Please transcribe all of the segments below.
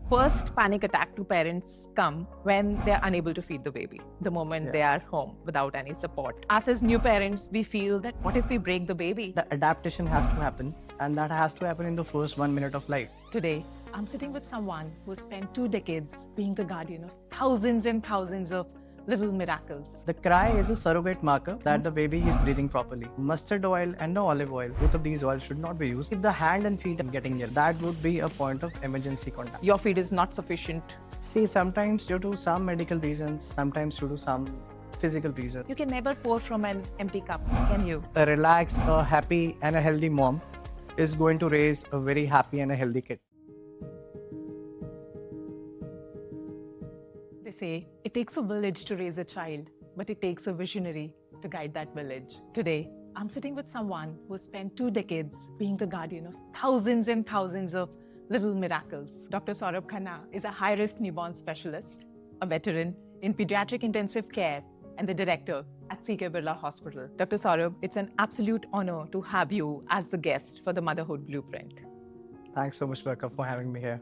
first panic attack to parents come when they're unable to feed the baby, the moment they are home without any support. Us as new parents, we feel that what if we break the baby? The adaptation has to happen, and that has to happen in the first 1 minute of life. Today, I'm sitting with someone who spent 2 decades being the guardian of thousands and thousands of little miracles. The cry is a surrogate marker that the baby is breathing properly. Mustard oil and the olive oil, both of these oils should not be used. If the hand and feet are getting ill, that would be a point of emergency contact. Your feed is not sufficient. See, sometimes due to some medical reasons, sometimes due to some physical reasons. You can never pour from an empty cup, can you? A relaxed, a happy and a healthy mom is going to raise a very happy and a healthy kid. They say it takes a village to raise a child, but it takes a visionary to guide that village. Today, I'm sitting with someone who spent 2 decades being the guardian of thousands and thousands of little miracles. Dr. Saurabh Khanna is a high-risk newborn specialist, a veteran in pediatric intensive care, and the director at C.K. Birla Hospital. Dr. Saurabh, it's an absolute honor to have you as the guest for the Motherhood Blueprint. Thanks so much, Becca, for having me here.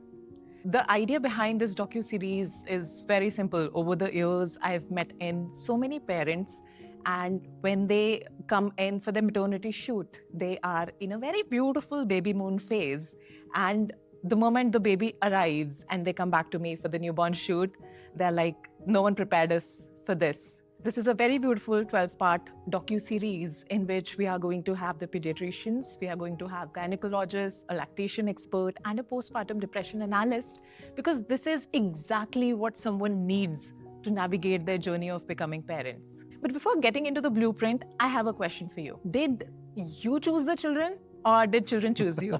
The idea behind this docu-series is very simple. Over the years, I've met in so many parents, and when they come in for the maternity shoot, they are in a very beautiful baby moon phase. And the moment the baby arrives and they come back to me for the newborn shoot, they're like, no one prepared us for this. This is a very beautiful 12-part docu-series in which we are going to have the pediatricians, we are going to have gynecologists, a lactation expert, and a postpartum depression analyst, because this is exactly what someone needs to navigate their journey of becoming parents. But before getting into the blueprint, I have a question for you. Did you choose the children or did children choose you?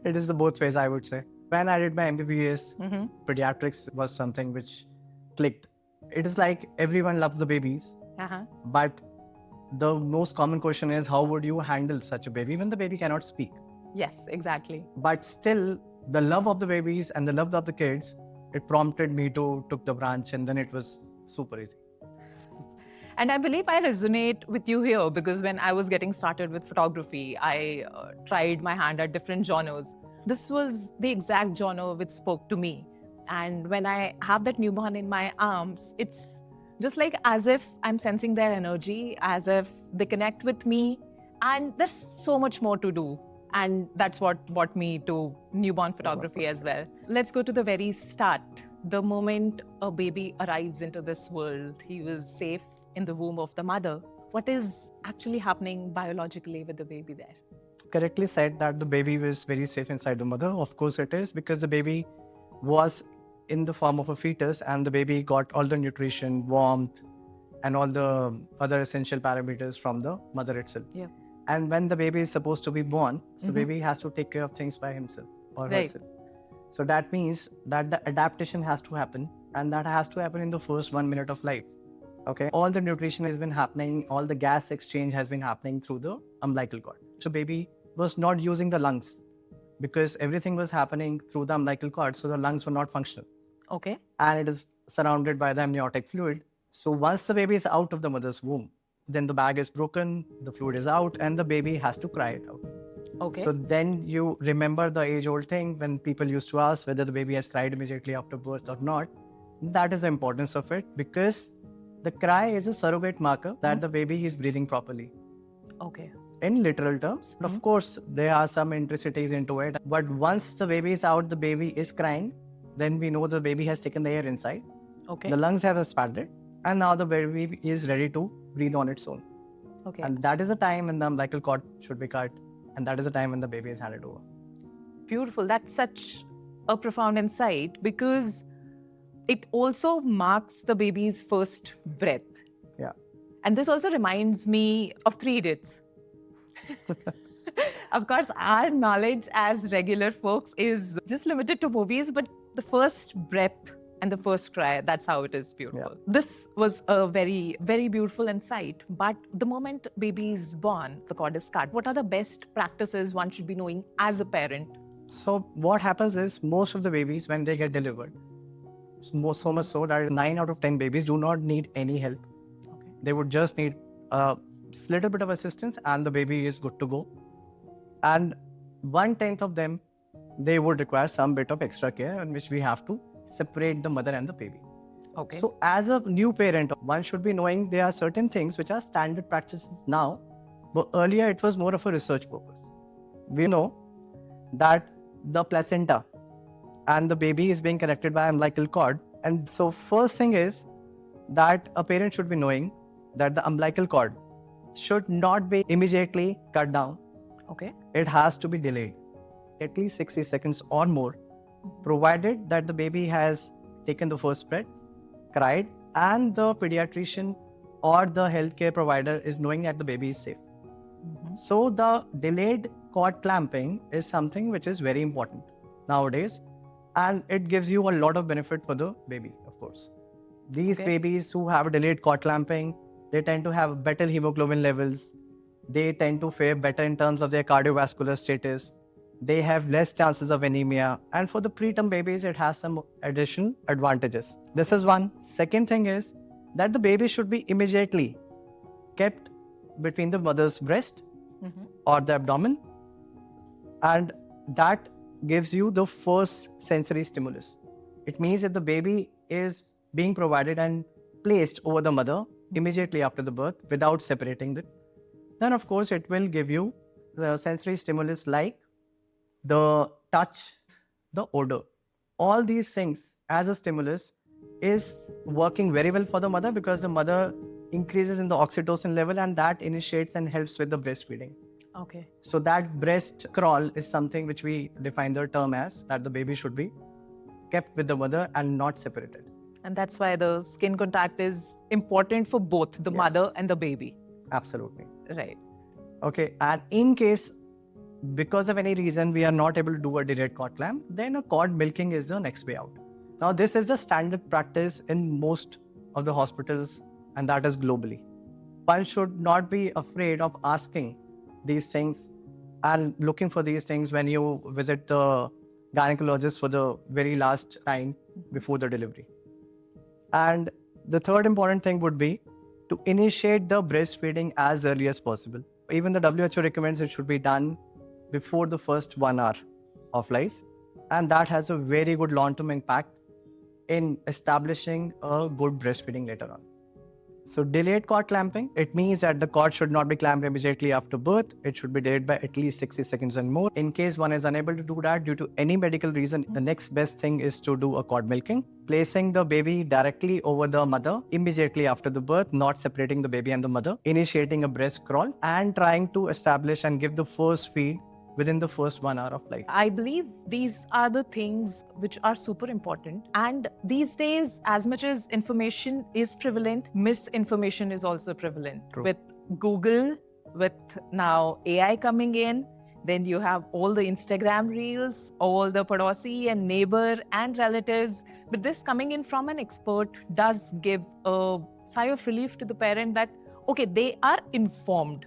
It is the both ways, I would say. When I did my MBBS, pediatrics was something which clicked. It is like everyone loves the babies, but the most common question is, how would you handle such a baby when the baby cannot speak? Yes, exactly. But still, the love of the babies and the love of the kids, it prompted me to took the branch, and then it was super easy. And I believe I resonate with you here because when I was getting started with photography, I tried my hand at different genres. This was the exact genre which spoke to me. And when I have that newborn in my arms, it's just like as if I'm sensing their energy, as if they connect with me. And there's so much more to do. And that's what brought me to newborn photography as well. Let's go to the very start. The moment a baby arrives into this world, he was safe in the womb of the mother. What is actually happening biologically with the baby there? Correctly said that the baby was very safe inside the mother. Of course it is, because the baby was in the form of a fetus, and the baby got all the nutrition, warmth, and all the other essential parameters from the mother itself. Yeah. And when the baby is supposed to be born, the baby has to take care of things by himself or herself. So that means that the adaptation has to happen, and that has to happen in the first 1 minute of life. Okay. All the nutrition has been happening, all the gas exchange has been happening through the umbilical cord. So baby was not using the lungs because everything was happening through the umbilical cord, so the lungs were not functional. Okay. And it is surrounded by the amniotic fluid. So once the baby is out of the mother's womb, then the bag is broken, the fluid is out, and the baby has to cry it out. Okay. So then you remember the age-old thing when people used to ask whether the baby has cried immediately after birth or not. That is the importance of it, because the cry is a surrogate marker that the baby is breathing properly. Okay. In literal terms. Of course, there are some intricacies into it. But once the baby is out, the baby is crying, then we know the baby has taken the air inside. Okay. The lungs have expanded, and now the baby is ready to breathe on its own. Okay. And that is the time when the umbilical cord should be cut, and that is the time when the baby is handed over. Beautiful. That's such a profound insight because it also marks the baby's first breath. Yeah. And this also reminds me of Three Idiots. Of course, our knowledge as regular folks is just limited to movies, but the first breath and the first cry, that's how it is beautiful. Yeah. This was a very, very beautiful insight. But the moment baby is born, the cord is cut. What are the best practices one should be knowing as a parent? So what happens is most of the babies, when they get delivered, so much so that 9 out of 10 babies do not need any help. Okay. They would just need a little bit of assistance and the baby is good to go. And 1/10 of them they would require some bit of extra care in which we have to separate the mother and the baby. Okay. So as a new parent, one should be knowing there are certain things which are standard practices now, but earlier it was more of a research purpose. We know that the placenta and the baby is being connected by umbilical cord. And so first thing is that a parent should be knowing that the umbilical cord should not be immediately cut down. Okay. It has to be delayed at least 60 seconds or more, provided that the baby has taken the first breath, cried, and the pediatrician or the healthcare provider is knowing that the baby is safe. So the delayed cord clamping is something which is very important nowadays, and it gives you a lot of benefit for the baby, of course. These babies who have delayed cord clamping, they tend to have better hemoglobin levels. They tend to fare better in terms of their cardiovascular status. They have less chances of anemia. And for the preterm babies, it has some additional advantages. This is one. Second thing is that the baby should be immediately kept between the mother's breast or the abdomen. And that gives you the first sensory stimulus. It means that the baby is being provided and placed over the mother immediately after the birth without separating it. Then, of course, it will give you the sensory stimulus like the touch, the odor. All these things as a stimulus is working very well for the mother because the mother increases in the oxytocin level and that initiates and helps with the breastfeeding. Okay. So that breast crawl is something which we define the term as that the baby should be kept with the mother and not separated. And that's why the skin contact is important for both the mother and the baby. Absolutely. Right. Okay. And in case, because of any reason, we are not able to do a delayed cord clamp, then a cord milking is the next way out. Now, this is the standard practice in most of the hospitals, and that is globally. One should not be afraid of asking these things and looking for these things when you visit the gynecologist for the very last time before the delivery. And the third important thing would be to initiate the breastfeeding as early as possible. Even the WHO recommends it should be done before the first 1 hour of life. And that has a very good long-term impact in establishing a good breastfeeding later on. So delayed cord clamping, it means that the cord should not be clamped immediately after birth. It should be delayed by at least 60 seconds and more. In case one is unable to do that due to any medical reason, the next best thing is to do a cord milking, placing the baby directly over the mother immediately after the birth, not separating the baby and the mother, initiating a breast crawl, and trying to establish and give the first feed within the first 1 hour of life. I believe these are the things which are super important. And these days, as much as information is prevalent, misinformation is also prevalent. True. With Google, with now AI coming in, then you have all the Instagram reels, all the padosi and neighbor and relatives. But this coming in from an expert does give a sigh of relief to the parent that, okay, they are informed.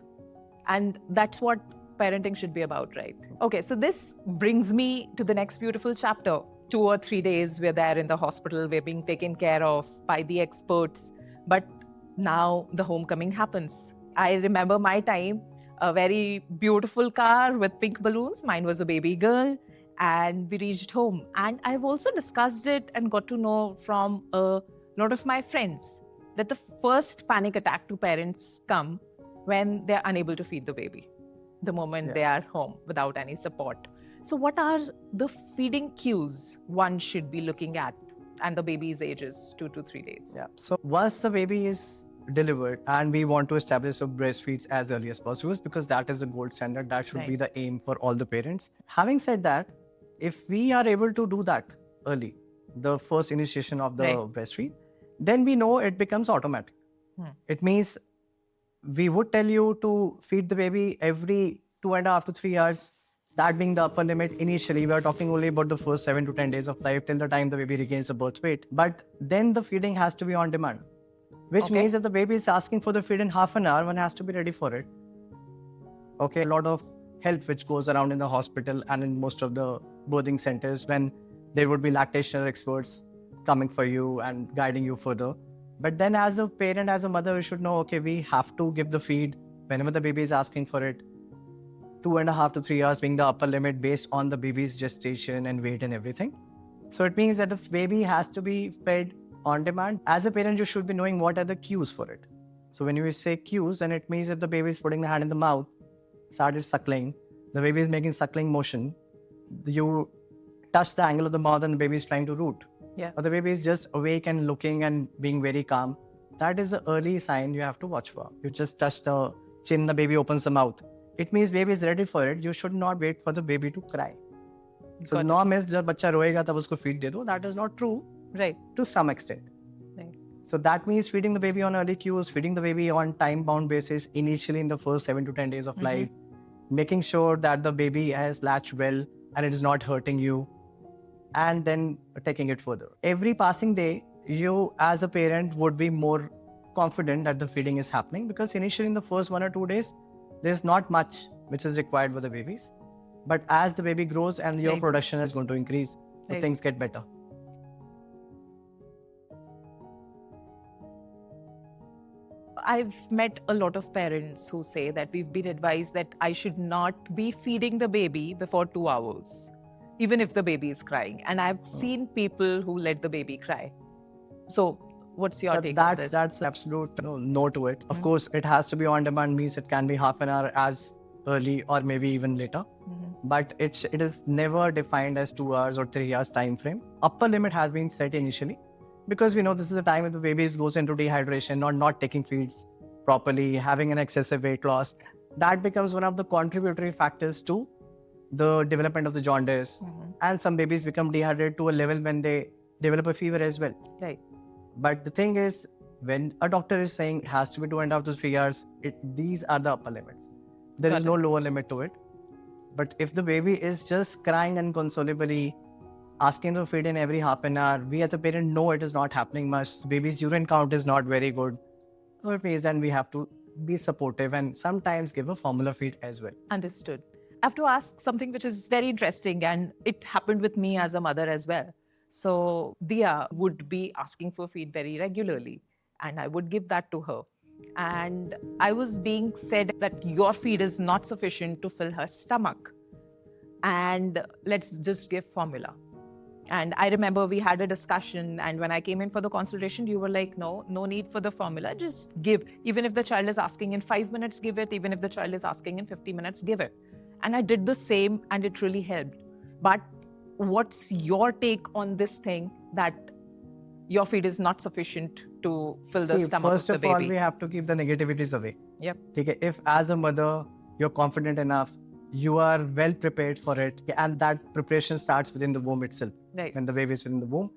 And that's what parenting should be about, right? Okay, so this brings me to the next beautiful chapter. 2 or 3 days we're there in the hospital, we're being taken care of by the experts, but now the homecoming happens. I remember my time, a very beautiful car with pink balloons. Mine was a baby girl, and we reached home. And I've also discussed it and got to know from a lot of my friends that the first panic attack to parents come when they're unable to feed the baby, the moment they are home without any support. So what are the feeding cues one should be looking at? And the baby's age is 2 to 3 days. Yeah. So once the baby is delivered and we want to establish a breastfeeds as early as possible because that is the gold standard. That should be the aim for all the parents. Having said that, if we are able to do that early, the first initiation of the breastfeed, then we know it becomes automatic. It means we would tell you to feed the baby every 2.5 to 3 hours. That being the upper limit. Initially, we are talking only about the first 7 to 10 days of life till the time the baby regains the birth weight. But then the feeding has to be on demand, which means if the baby is asking for the feed in half an hour, one has to be ready for it. Okay, a lot of help which goes around in the hospital and in most of the birthing centers when there would be lactational experts coming for you and guiding you further. But then as a parent, as a mother, we should know, okay, we have to give the feed whenever the baby is asking for it. 2.5 to 3 hours being the upper limit based on the baby's gestation and weight and everything. So it means that the baby has to be fed on demand. As a parent, you should be knowing what are the cues for it. So when you say cues, then it means if the baby is putting the hand in the mouth, started suckling, the baby is making suckling motion, you touch the angle of the mouth and the baby is trying to root. Yeah. Or the baby is just awake and looking and being very calm. That is the early sign you have to watch for. You just touch the chin, the baby opens the mouth. It means baby is ready for it. You should not wait for the baby to cry. So the norm is जब बच्चा रोएगा तब उसको feed दे दो. That is not true. Right. To some extent. Right. So that means feeding the baby on early cues, feeding the baby on time-bound basis initially in the first 7 to 10 days of life, making sure that the baby has latched well and it is not hurting you, and then taking it further. Every passing day, you as a parent would be more confident that the feeding is happening, because initially in the first 1 or 2 days, there's not much which is required for the babies. But as the baby grows and your production is going to increase, so things get better. I've met a lot of parents who say that we've been advised that I should not be feeding the baby before 2 hours, even if the baby is crying. And I've seen people who let the baby cry. So what's your take on this? That's absolute no to it. Of course, it has to be on demand, means it can be half an hour as early or maybe even later. But it is never defined as 2 hours or 3 hours time frame. Upper limit has been set initially, because we know this is the time when the baby goes into dehydration or not taking feeds properly, having an excessive weight loss. That becomes one of the contributory factors to the development of the jaundice. And some babies become dehydrated to a level when they develop a fever as well. Right. But the thing is, when a doctor is saying it has to be 2.5 to 3 hours, these are the upper limits. There is no lower limit to it. But if the baby is just crying inconsolably, asking to feed in every half an hour, we as a parent know it is not happening much. Baby's urine count is not very good. So it means then we have to be supportive and sometimes give a formula feed as well. Understood. I have to ask something which is very interesting, and it happened with me as a mother as well. So Dia would be asking for feed very regularly, and I would give that to her. And I was being said that your feed is not sufficient to fill her stomach, and let's just give formula. And I remember we had a discussion, and when I came in for the consultation, you were like, no need for the formula, just give. Even if the child is asking in 5 minutes, give it. Even if the child is asking in 50 minutes, give it. And I did the same, and it really helped. But what's your take on this thing that your feed is not sufficient to fill the stomach of the baby? First of all, we have to keep the negativities away. Yep. Okay, if as a mother, you're confident enough, you are well prepared for it, and that preparation starts within the womb itself, when the baby is within the womb.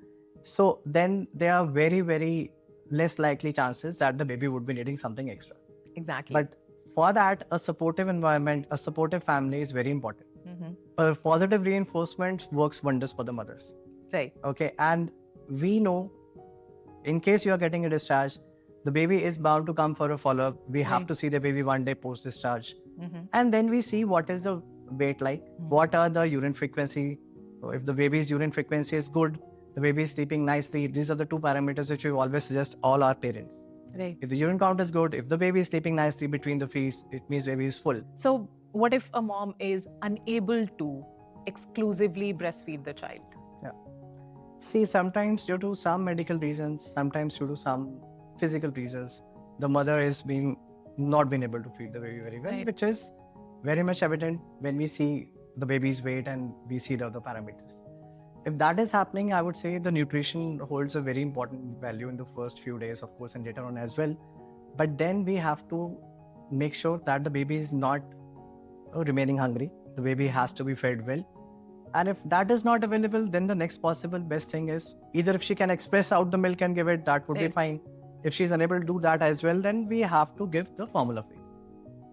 So then there are very, very less likely chances that the baby would be needing something extra. Exactly. But for that, a supportive environment, a supportive family is very important. A positive reinforcement works wonders for the mothers. Right. Okay, and we know, in case you are getting a discharge, the baby is bound to come for a follow-up. We have to see the baby one day post-discharge. And then we see what is the weight like, what are the urine frequency. So if the baby's urine frequency is good, the baby is sleeping nicely. These are the 2 parameters which we always suggest all our parents. Right. If the urine count is good, if the baby is sleeping nicely between the feeds, it means baby is full. So what if a mom is unable to exclusively breastfeed the child? Yeah. See, sometimes due to some medical reasons, sometimes due to some physical reasons, the mother is not been able to feed the baby very well, which is very much evident when we see the baby's weight and we see the other parameters. If that is happening, I would say the nutrition holds a very important value in the first few days, of course, and later on as well. But then we have to make sure that the baby is not remaining hungry. The baby has to be fed well. And if that is not available, then the next possible best thing is either if she can express out the milk and give it, that would be fine. If she's unable to do that as well, then we have to give the formula feed.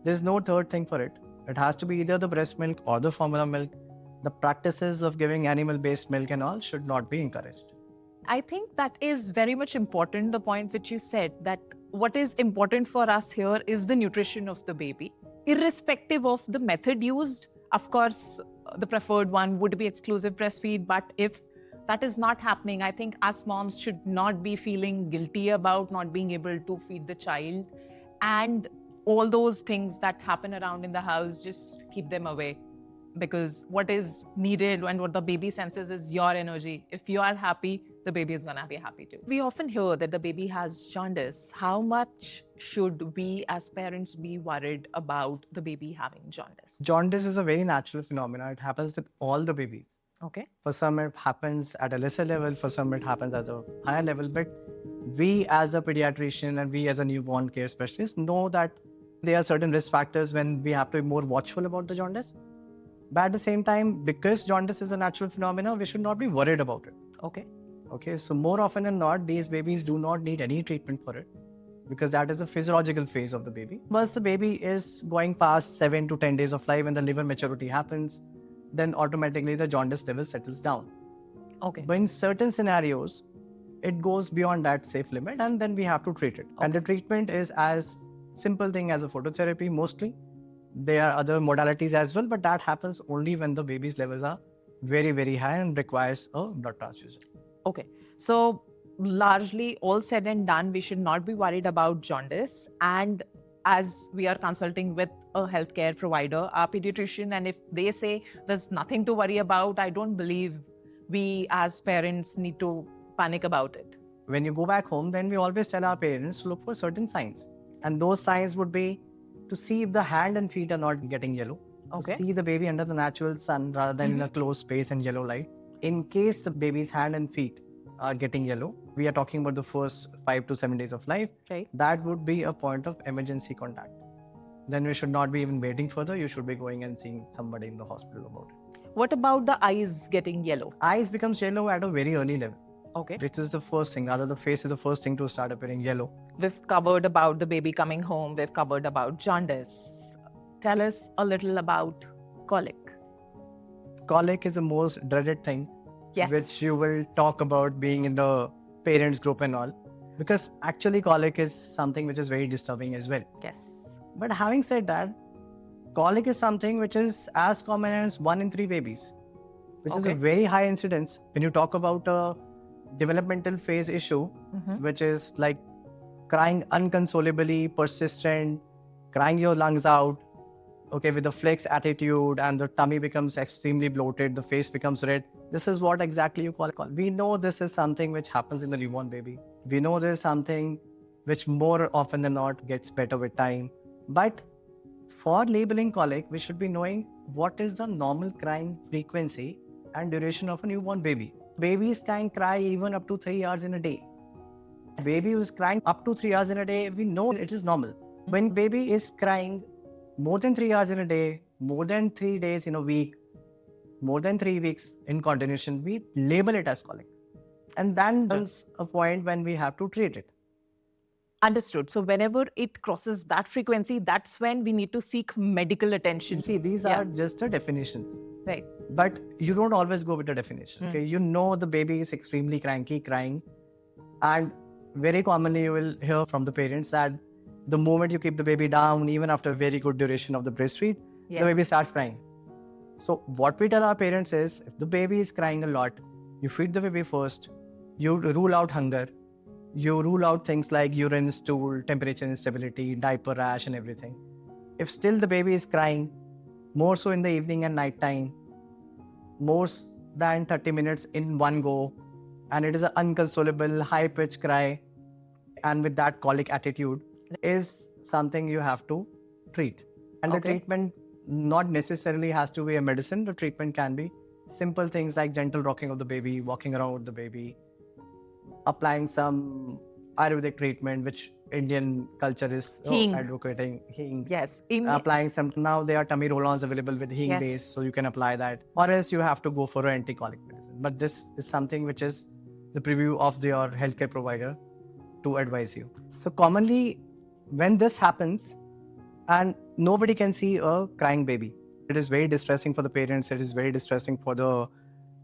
There's no third thing for it. It has to be either the breast milk or the formula milk. The practices of giving animal-based milk and all should not be encouraged. I think that is very much important, the point which you said, that what is important for us here is the nutrition of the baby. Irrespective of the method used, of course, the preferred one would be exclusive breastfeed, but if that is not happening, I think us moms should not be feeling guilty about not being able to feed the child. And all those things that happen around in the house, just keep them away. Because what is needed and what the baby senses is your energy. If you are happy, the baby is gonna be happy too. We often hear that the baby has jaundice. How much should we as parents be worried about the baby having jaundice? Jaundice is a very natural phenomenon. It happens with all the babies. Okay. For some, it happens at a lesser level. For some, it happens at a higher level. But we as a pediatrician and we as a newborn care specialist know that there are certain risk factors when we have to be more watchful about the jaundice. But at the same time, because jaundice is a natural phenomenon, we should not be worried about it. Okay, so more often than not, these babies do not need any treatment for it because that is a physiological phase of the baby. Once the baby is going past 7 to 10 days of life, when the liver maturity happens, then automatically the jaundice level settles down. Okay. But in certain scenarios, it goes beyond that safe limit and then we have to treat it. Okay. And the treatment is as simple thing as a phototherapy mostly. There are other modalities as well, but that happens only when the baby's levels are very, very high and requires a blood transfusion. Okay. So largely all said and done, we should not be worried about jaundice. And as we are consulting with a healthcare provider, our pediatrician, and if they say there's nothing to worry about, I don't believe we as parents need to panic about it. When you go back home, then we always tell our parents to look for certain signs. And those signs would be to see if the hand and feet are not getting yellow. Okay. To see the baby under the natural sun rather than in a closed space and yellow light. In case the baby's hand and feet are getting yellow, we are talking about the first 5 to 7 days of life. Right. That would be a point of emergency contact. Then we should not be even waiting further. You should be going and seeing somebody in the hospital about it. What about the eyes getting yellow? Eyes becomes yellow at a very early level. Okay. Which is the first thing. Rather, the face is the first thing to start appearing yellow. We've covered about the baby coming home. We've covered about jaundice. Tell us a little about colic. Colic is the most dreaded thing. Yes. Which you will talk about being in the parents group and all. Because actually colic is something which is very disturbing as well. Yes. But having said that, colic is something which is as common as 1 in 3 babies. Which is a very high incidence. When you talk about a developmental phase issue, which is like crying unconsolably, persistent, crying your lungs out, okay, with a flex attitude, and the tummy becomes extremely bloated, the face becomes red. This is what exactly you call colic. We know this is something which happens in the newborn baby. We know this is something which more often than not gets better with time. But for labeling colic, we should be knowing what is the normal crying frequency and duration of a newborn baby. Babies can cry even up to 3 hours in a day. Baby who is crying up to 3 hours in a day, we know it is normal. When baby is crying more than 3 hours in a day, more than 3 days in a week, more than 3 weeks in continuation, we label it as colic. And then comes a point when we have to treat it. Understood. So whenever it crosses that frequency, that's when we need to seek medical attention. See, these are just the definitions. Right. But you don't always go with the definitions. Okay? You know the baby is extremely crying. And very commonly you will hear from the parents that the moment you keep the baby down, even after a very good duration of the breastfeed, the baby starts crying. So what we tell our parents is, if the baby is crying a lot, you feed the baby first, you rule out hunger, you rule out things like urine, stool, temperature instability, diaper rash and everything. If still the baby is crying, more so in the evening and night time, more than 30 minutes in one go, and it is an unconsolable, high-pitched cry, and with that colic attitude, is something you have to treat. And the treatment not necessarily has to be a medicine. The treatment can be simple things like gentle rocking of the baby, walking around with the baby, applying some Ayurvedic treatment, which Indian culture is advocating. Hing. Yes. Applying some, now there are tummy roll-ons available with hing base, so you can apply that. Or else you have to go for an anti-colic medicine. But this is something which is the preview of your healthcare provider to advise you. So commonly, when this happens, and nobody can see a crying baby, it is very distressing for the parents, it is very distressing for the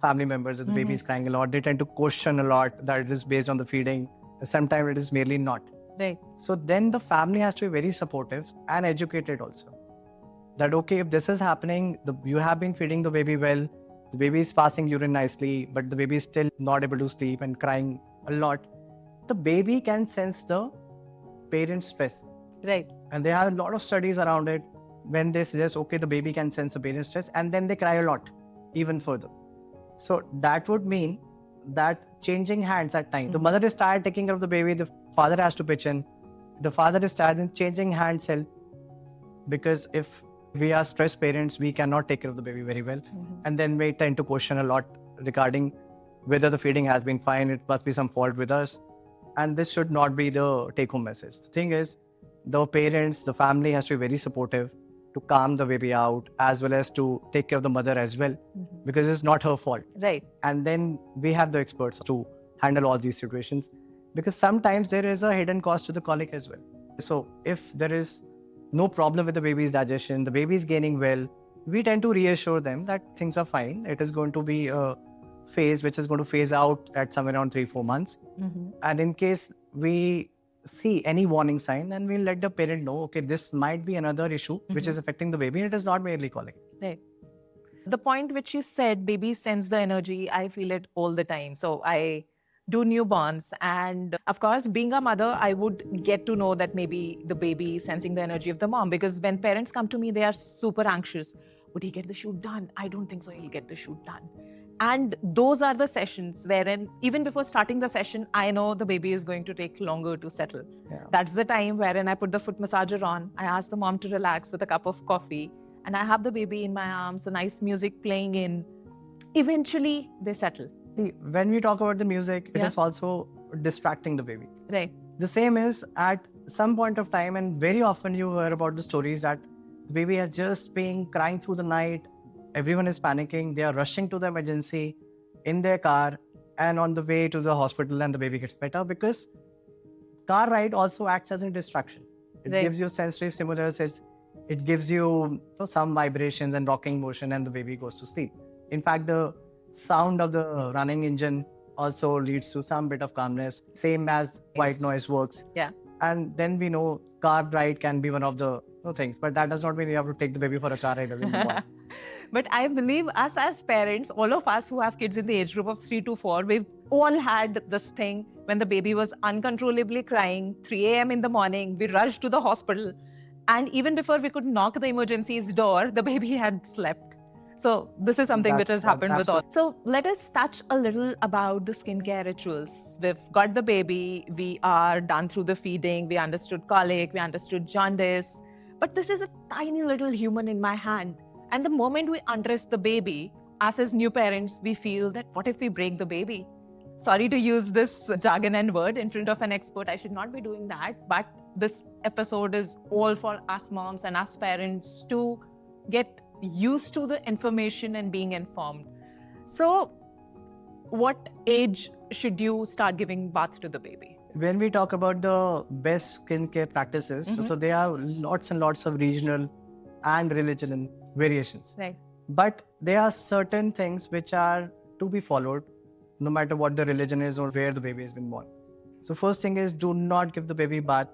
family members that the baby is crying a lot. They tend to question a lot that it is based on the feeding. Sometimes it is merely not. Right. So then the family has to be very supportive and educated also. That okay, if this is happening, you have been feeding the baby well, the baby is passing urine nicely, but the baby is still not able to sleep and crying a lot. The baby can sense the parent's stress. Right. And there are a lot of studies around it when they suggest, okay, the baby can sense a parent's stress, and then they cry a lot, even further. So that would mean that changing hands at time. The mother is tired taking care of the baby, the father has to pitch in. The father is tired in changing hands help, because if we are stressed parents, we cannot take care of the baby very well. And then we tend to question a lot regarding whether the feeding has been fine, it must be some fault with us. And this should not be the take-home message. The thing is, the parents, the family has to be very supportive to calm the baby out, as well as to take care of the mother as well, because it's not her fault. Right. And then we have the experts to handle all these situations, because sometimes there is a hidden cost to the colic as well. So if there is no problem with the baby's digestion, the baby is gaining well, we tend to reassure them that things are fine. It is going to be a phase which is going to phase out at somewhere around 3-4 months. And in case we see any warning sign, then we'll let the parent know, okay, this might be another issue which is affecting the baby. It is not merely colic. Right. The point which you said, babies sense the energy, I feel it all the time. So I do newborns. And of course, being a mother, I would get to know that maybe the baby is sensing the energy of the mom. Because when parents come to me, they are super anxious. Would he get the shoot done? I don't think so he'll get the shoot done. And those are the sessions wherein, even before starting the session, I know the baby is going to take longer to settle. That's the time wherein I put the foot massager on. I ask the mom to relax with a cup of coffee. And I have the baby in my arms, a nice music playing in. Eventually, they settle. See, when we talk about the music, it is also distracting the baby. Right. The same is at some point of time, and very often you hear about the stories that the baby has just been crying through the night. Everyone is panicking. They are rushing to the emergency in their car and on the way to the hospital, and the baby gets better, because car ride also acts as a distraction. It gives you sensory stimulus. It gives you some vibrations and rocking motion, and the baby goes to sleep. In fact, the sound of the running engine also leads to some bit of calmness, same as white noise works. Yeah. And then we know car ride can be one of the things, but that does not mean you have to take the baby for a car ride every morning. But I believe us as parents, all of us who have kids in the age group of 3 to 4, we've all had this thing when the baby was uncontrollably crying, 3 a.m. in the morning, we rushed to the hospital. And even before we could knock the emergency's door, the baby had slept. So this is something which has happened with all. So let us touch a little about the skincare rituals. We've got the baby, we are done through the feeding, we understood colic, we understood jaundice. But this is a tiny little human in my hand. And the moment we undress the baby, us as new parents, we feel that what if we break the baby? Sorry to use this jargon and word in front of an expert. I should not be doing that. But this episode is all for us moms and us parents to get used to the information and being informed. So what age should you start giving birth to the baby? When we talk about the best skincare practices, so there are lots and lots of regional and religion variations. Right. But there are certain things which are to be followed no matter what the religion is or where the baby has been born. So first thing is, do not give the baby bath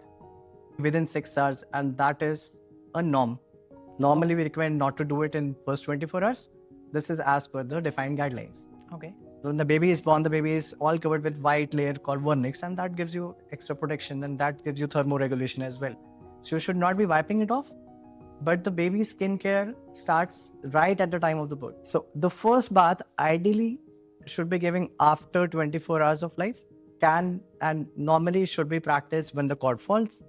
within 6 hours, and that is a norm. Normally we recommend not to do it in first 24 hours. This is as per the defined guidelines. Okay. When the baby is born, the baby is all covered with white layer called vernix, and that gives you extra protection, and that gives you thermoregulation as well. So you should not be wiping it off. But the baby's skincare starts right at the time of the birth. So the first bath ideally should be giving after 24 hours of life. Can and normally should be practiced when the cord falls.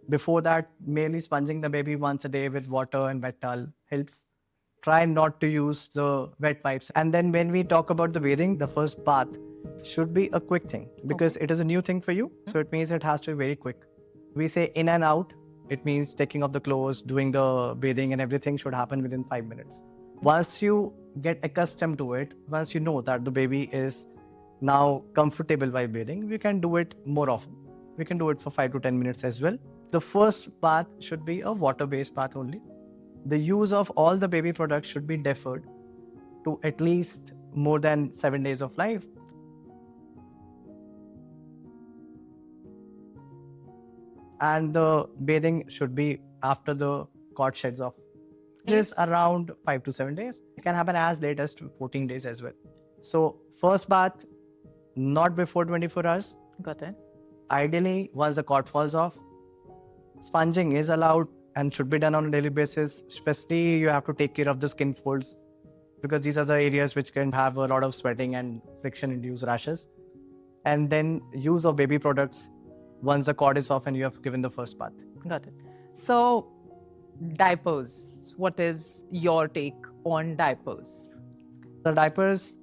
Before that, merely sponging the baby once a day with water and wet towel helps. Try not to use the wet wipes. And then when we talk about the bathing, the first bath should be a quick thing, because it is a new thing for you. So it means it has to be very quick. We say in and out. It means taking off the clothes, doing the bathing, and everything should happen within 5 minutes. Once you get accustomed to it, once you know that the baby is now comfortable while bathing, we can do it more often. We can do it for 5 to 10 minutes as well. The first bath should be a water-based bath only. The use of all the baby products should be deferred to at least more than 7 days of life. And the bathing should be after the cord sheds off, which is around 5 to 7 days. It can happen as late as 14 days as well. So first bath, not before 24 hours. Got it. Ideally, once the cord falls off. sponging is allowed and should be done on a daily basis. Especially you have to take care of the skin folds, because these are the areas which can have a lot of sweating and friction-induced rashes. And then use of baby products once the cord is off and you have given the first bath. Got it. So, diapers. What is your take on diapers? The diapers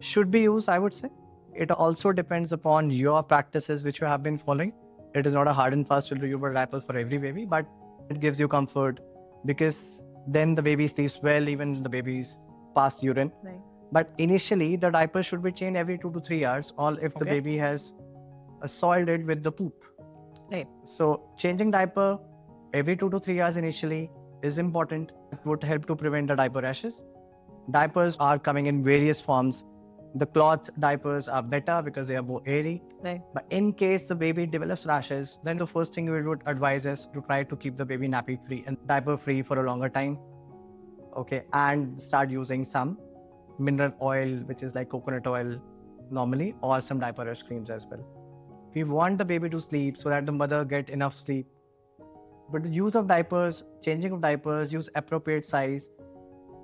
should be used, I would say. It also depends upon your practices which you have been following. It is not a hard and fast rule to use diapers for every baby, but it gives you comfort, because then the baby sleeps well, even the baby's past urine. Right. But initially, the diaper should be changed every 2 to 3 hours, or if the baby has soiled it with the poop. Right. So changing diaper every 2 to 3 hours initially is important. It would help to prevent the diaper rashes. Diapers are coming in various forms. The cloth diapers are better because they are more airy. Right. But in case the baby develops rashes, then the first thing we would advise is to try to keep the baby nappy free and diaper free for a longer time. Okay, and start using some mineral oil, which is like coconut oil normally, or some diaper rash creams as well. We want the baby to sleep so that the mother get enough sleep. But the use of diapers, changing of diapers, use appropriate size.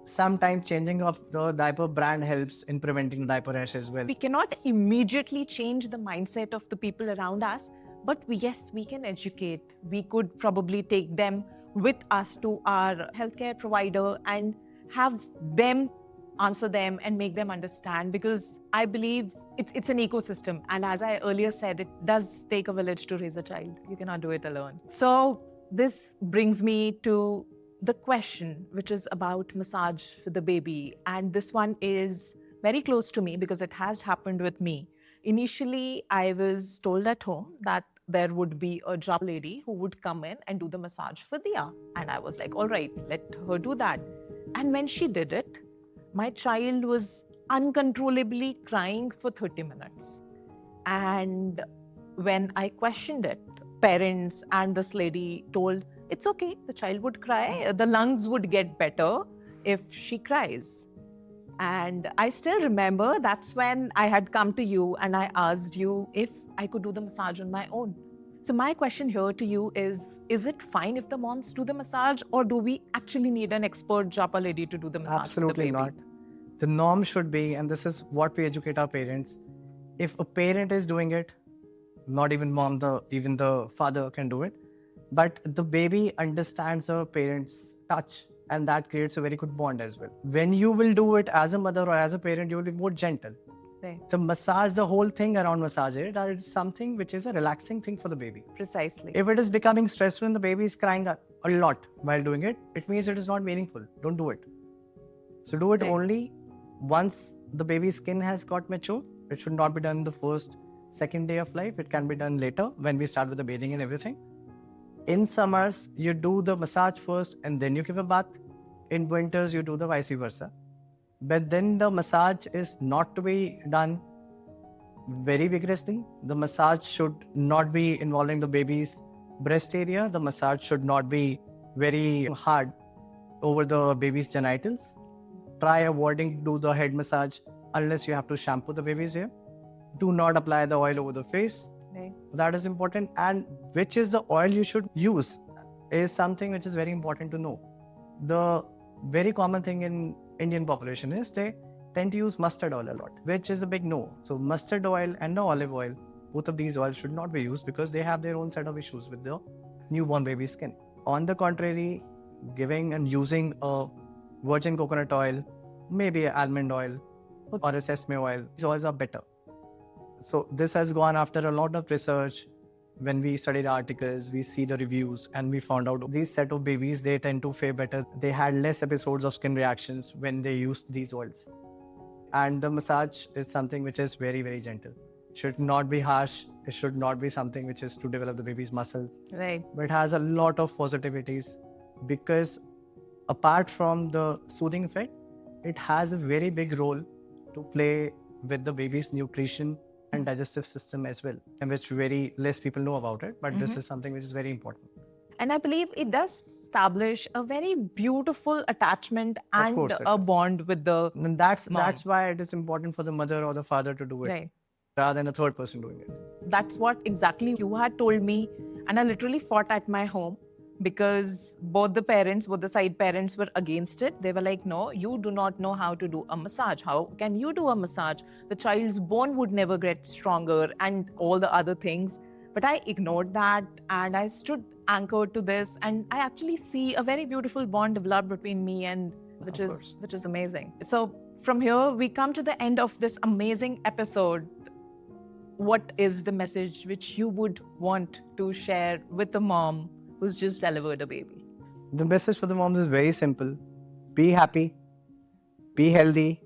Sometimes changing of the diaper brand helps in preventing diaper rash as well. We cannot immediately change the mindset of the people around us, but yes, we can educate. We could probably take them with us to our healthcare provider and have them answer them and make them understand, because I believe it's an ecosystem. And as I earlier said, it does take a village to raise a child. You cannot do it alone. So this brings me to the question, which is about massage for the baby. And this one is very close to me because it has happened with me. Initially, I was told at home that there would be a job lady who would come in and do the massage for Dia. And I was like, all right, let her do that. And when she did it, my child was uncontrollably crying for 30 minutes. And when I questioned it, parents and this lady told, it's okay, the child would cry, the lungs would get better if she cries. And I still remember that's when I had come to you and I asked you if I could do the massage on my own. So my question here to you is it fine if the moms do the massage, or do we actually need an expert japa lady to do the massage for the baby? Absolutely not. The norm should be, and this is what we educate our parents, if a parent is doing it, not even mom, even the father can do it, but the baby understands the parent's touch, and that creates a very good bond as well. When you will do it as a mother or as a parent, you will be more gentle. Right. The massage, the whole thing around massage, that is something which is a relaxing thing for the baby. Precisely. If it is becoming stressful and the baby is crying a lot while doing it, it means it is not meaningful. Don't do it. So do it only once the baby's skin has got mature. It should not be done the first, second day of life. It can be done later when we start with the bathing and everything. In summers, you do the massage first and then you give a bath. In winters, you do the vice versa. But then the massage is not to be done very vigorously. The massage should not be involving the baby's breast area. The massage should not be very hard over the baby's genitals. Try avoiding to do the head massage unless you have to shampoo the baby's hair. Do not apply the oil over the face. Right. That is important. And which is the oil you should use is something which is very important to know. The very common thing in Indian population is they tend to use mustard oil a lot, which is a big no. So mustard oil and the olive oil, both of these oils should not be used because they have their own set of issues with the newborn baby skin. On the contrary, giving and using a virgin coconut oil, maybe almond oil or a sesame oil, these oils are better. So this has gone after a lot of research. When we studied articles, we see the reviews, and we found out these set of babies, they tend to fare better. They had less episodes of skin reactions when they used these oils. And the massage is something which is very, very gentle. It should not be harsh. It should not be something which is to develop the baby's muscles. Right. But it has a lot of positivities because apart from the soothing effect, it has a very big role to play with the baby's nutrition and digestive system as well, and which very less people know about it, but this is something which is very important. And I believe it does establish a very beautiful attachment and a bond with the and that's why it is important for the mother or the father to do it, right, rather than a third person doing it. That's what exactly you had told me And I literally fought at my home because both the side parents were against it. They were like, no, you do not know how to do a massage. How can you do a massage? The child's bone would never get stronger and all the other things. But I ignored that and I stood anchored to this. And I actually see a very beautiful bond develop between me and which is amazing. So from here, we come to the end of this amazing episode. What is the message which you would want to share with the mom who's just delivered a baby? The message for the moms is very simple. Be happy, be healthy,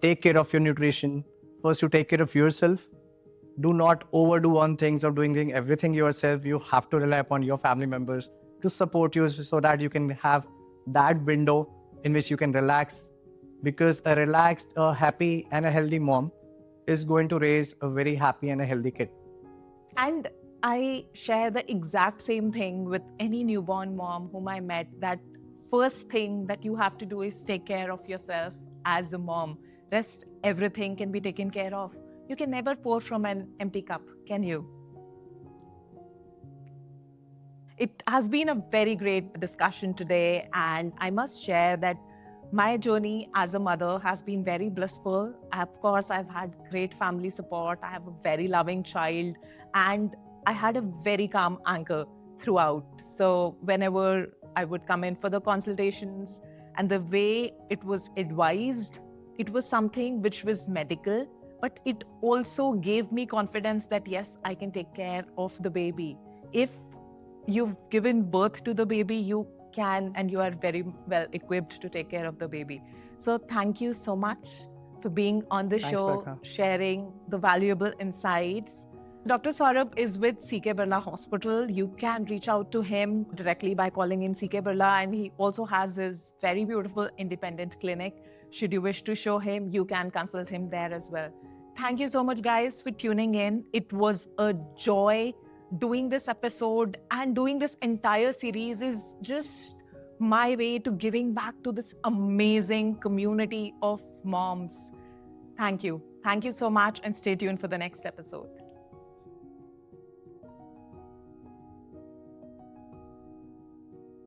take care of your nutrition. First, you take care of yourself. Do not overdo on things or doing everything yourself. You have to rely upon your family members to support you so that you can have that window in which you can relax. Because a relaxed, a happy and a healthy mom is going to raise a very happy and a healthy kid. And I share the exact same thing with any newborn mom whom I met, that first thing that you have to do is take care of yourself as a mom. Rest, everything can be taken care of. You can never pour from an empty cup, can you? It has been a very great discussion today, and I must share that my journey as a mother has been very blissful. Of course, I've had great family support. I have a very loving child, and I had a very calm anchor throughout. So whenever I would come in for the consultations and the way it was advised, it was something which was medical, but it also gave me confidence that yes, I can take care of the baby. If you've given birth to the baby, you can and you are very well equipped to take care of the baby. So thank you so much for being on the show, sharing the valuable insights. Dr. Saurabh is with CK Birla Hospital. You can reach out to him directly by calling in CK Birla, and he also has his very beautiful independent clinic. Should you wish to show him, you can consult him there as well. Thank you so much, guys, for tuning in. It was a joy doing this episode, and doing this entire series is just my way to giving back to this amazing community of moms. Thank you. Thank you so much, and stay tuned for the next episode.